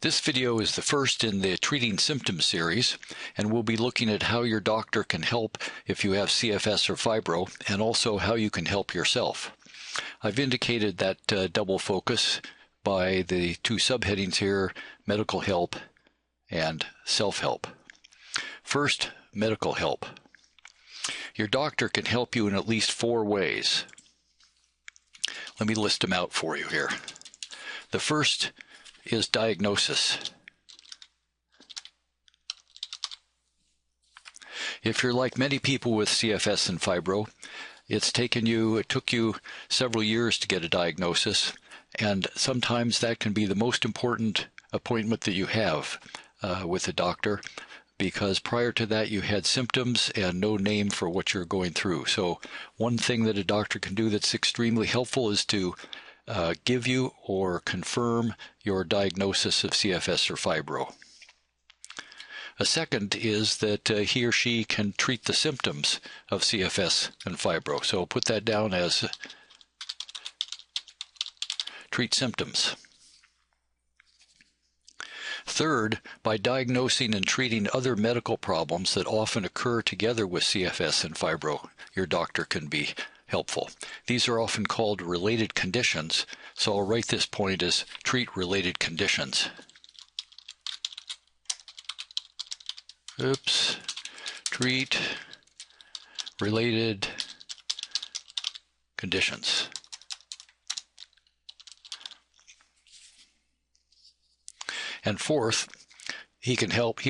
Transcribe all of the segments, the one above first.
This video is the first in the Treating Symptoms series, and we'll be looking at how your doctor can help if you have CFS or fibro, and also how you can help yourself. I've indicated that double focus by the two subheadings here, medical help and self-help. First, medical help. Your doctor can help you in at least 4 ways. Let me list them out for you here. The first is diagnosis. If you're like many people with CFS and fibro, it took you several years to get a diagnosis, and sometimes that can be the most important appointment that you have with a doctor, because prior to that you had symptoms and no name for what you're going through. So one thing that a doctor can do that's extremely helpful is to give you or confirm your diagnosis of CFS or fibro. A second is that he or she can treat the symptoms of CFS and fibro. So put that down as treat symptoms. Third, by diagnosing and treating other medical problems that often occur together with CFS and fibro, your doctor can be helpful. These are often called related conditions, so I'll write this point as treat related conditions. Treat related conditions. And fourth, he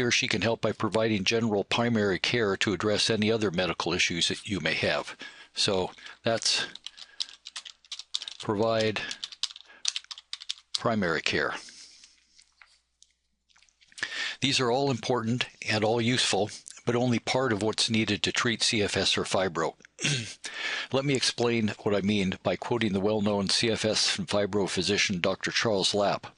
or she can help by providing general primary care to address any other medical issues that you may have. So that's provide primary care. These are all important and all useful, but only part of what's needed to treat CFS or fibro. Let me explain what I mean by quoting the well-known CFS and fibro physician Dr. Charles Lapp.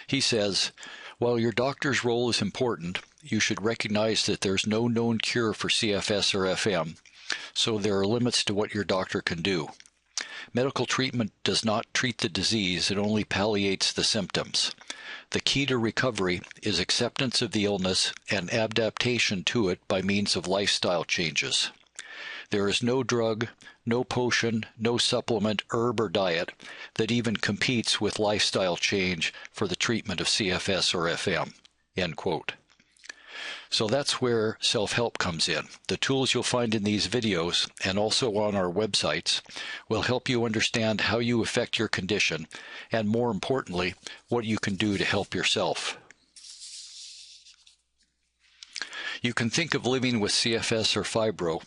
He says, "While your doctor's role is important, you should recognize that there's no known cure for CFS or FM, so there are limits to what your doctor can do. Medical treatment does not treat the disease, it only palliates the symptoms. The key to recovery is acceptance of the illness and adaptation to it by means of lifestyle changes. There is no drug, no potion, no supplement, herb, or diet that even competes with lifestyle change for the treatment of CFS or FM." End quote. So that's where self-help comes in. The tools you'll find in these videos and also on our websites will help you understand how you affect your condition and, more importantly, what you can do to help yourself. You can think of living with CFS or fibro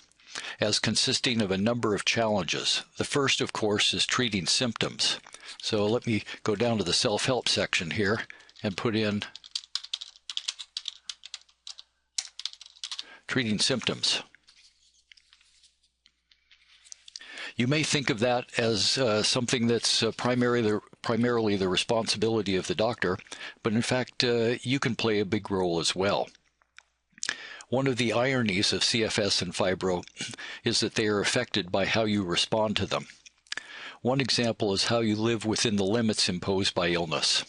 as consisting of a number of challenges. The first, of course, is treating symptoms. So let me go down to the self-help section here and put in treating symptoms. You may think of that as something that's primarily the responsibility of the doctor, but in fact you can play a big role as well. One of the ironies of CFS and fibro is that they are affected by how you respond to them. One example is how you live within the limits imposed by illness.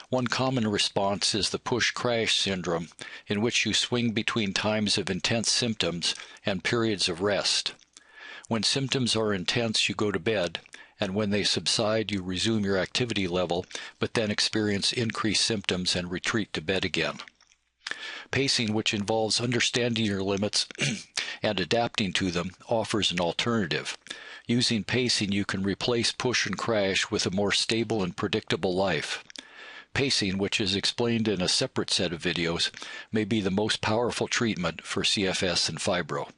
One common response is the push-crash syndrome, in which you swing between times of intense symptoms and periods of rest. When symptoms are intense, you go to bed, and when they subside, you resume your activity level, but then experience increased symptoms and retreat to bed again. Pacing, which involves understanding your limits and adapting to them, offers an alternative. Using pacing, you can replace push and crash with a more stable and predictable life. Pacing, which is explained in a separate set of videos, may be the most powerful treatment for CFS and fibro.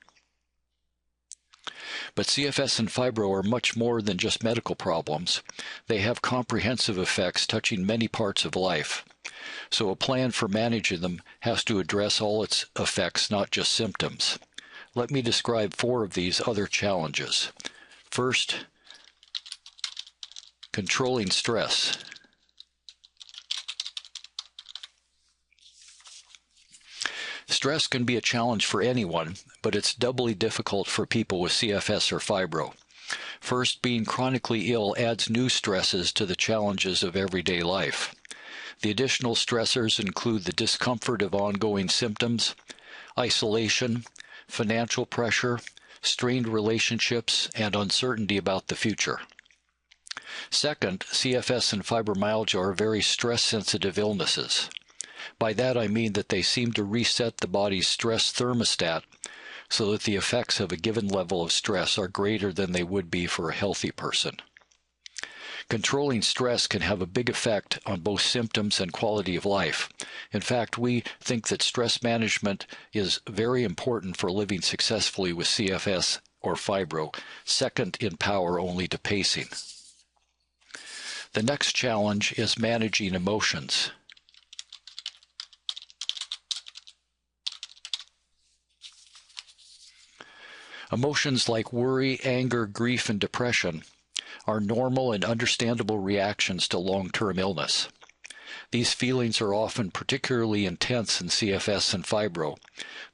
But CFS and fibro are much more than just medical problems. They have comprehensive effects touching many parts of life. So a plan for managing them has to address all its effects, not just symptoms. Let me describe 4 of these other challenges. First, controlling stress. Stress can be a challenge for anyone, but it's doubly difficult for people with CFS or fibro. First, being chronically ill adds new stresses to the challenges of everyday life. The additional stressors include the discomfort of ongoing symptoms, isolation, financial pressure, strained relationships, and uncertainty about the future. Second, CFS and fibromyalgia are very stress-sensitive illnesses. By that I mean that they seem to reset the body's stress thermostat so that the effects of a given level of stress are greater than they would be for a healthy person. Controlling stress can have a big effect on both symptoms and quality of life. In fact, we think that stress management is very important for living successfully with CFS or fibro, second in power only to pacing. The next challenge is managing emotions. Emotions like worry, anger, grief, and depression are normal and understandable reactions to long-term illness. These feelings are often particularly intense in CFS and fibro.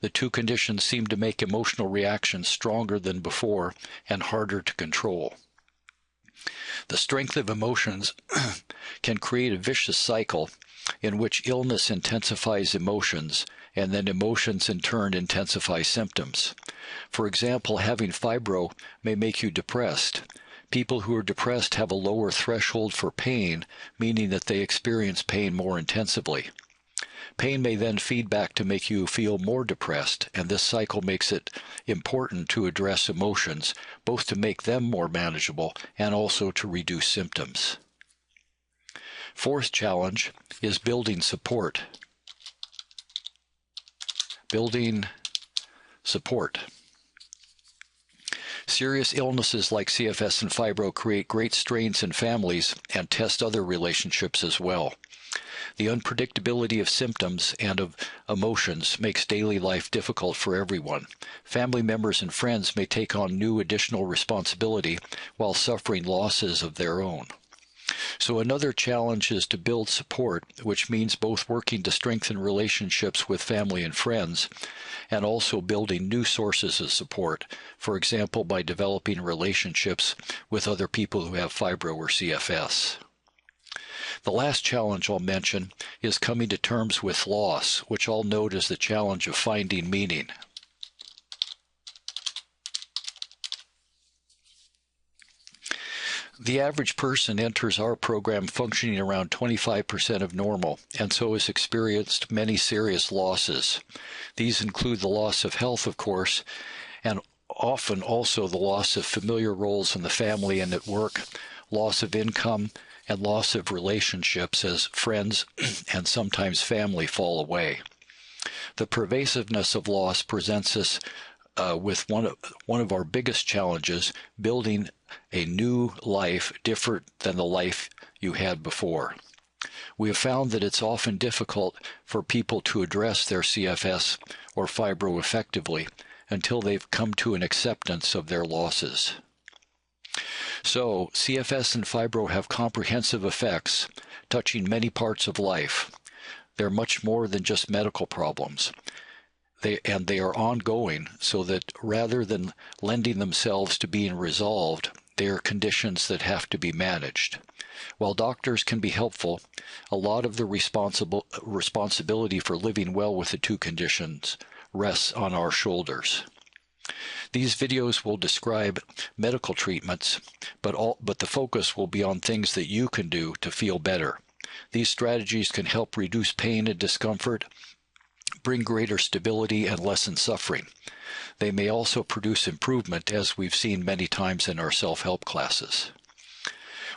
The two conditions seem to make emotional reactions stronger than before and harder to control. The strength of emotions can create a vicious cycle in which illness intensifies emotions, and then emotions in turn intensify symptoms. For example, having fibro may make you depressed. People who are depressed have a lower threshold for pain, meaning that they experience pain more intensively. Pain may then feed back to make you feel more depressed, and this cycle makes it important to address emotions, both to make them more manageable and also to reduce symptoms. Fourth challenge is building support. Building support. Serious illnesses like CFS and fibro create great strains in families and test other relationships as well. The unpredictability of symptoms and of emotions makes daily life difficult for everyone. Family members and friends may take on new additional responsibility while suffering losses of their own. So another challenge is to build support, which means both working to strengthen relationships with family and friends, and also building new sources of support, for example, by developing relationships with other people who have fibro or CFS. The last challenge I'll mention is coming to terms with loss, which I'll note as the challenge of finding meaning. The average person enters our program functioning around 25% of normal, and so has experienced many serious losses. These include the loss of health, of course, and often also the loss of familiar roles in the family and at work, loss of income, and loss of relationships as friends and sometimes family fall away. The pervasiveness of loss presents us with one of our biggest challenges, building a new life different than the life you had before. We have found that it's often difficult for people to address their CFS or fibro effectively until they've come to an acceptance of their losses. So, CFS and fibro have comprehensive effects touching many parts of life. They're much more than just medical problems. They are ongoing, so that rather than lending themselves to being resolved, they are conditions that have to be managed. While doctors can be helpful, a lot of the responsibility for living well with the two conditions rests on our shoulders. These videos will describe medical treatments, but the focus will be on things that you can do to feel better. These strategies can help reduce pain and discomfort, bring greater stability, and lessen suffering. They may also produce improvement, as we've seen many times in our self-help classes.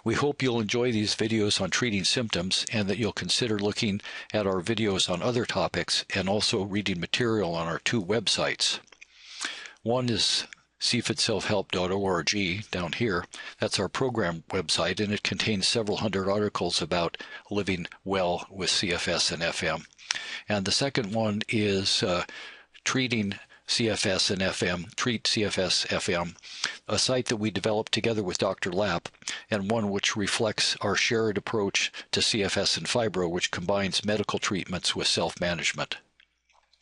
We hope you'll enjoy these videos on treating symptoms, and that you'll consider looking at our videos on other topics and also reading material on our two websites. One is cfitselfhelp.org down here. That's our program website, and it contains several hundred articles about living well with CFS and FM. And the second one is Treating CFS and FM, Treat CFS FM, a site that we developed together with Dr. Lapp, and one which reflects our shared approach to CFS and fibro, which combines medical treatments with self-management.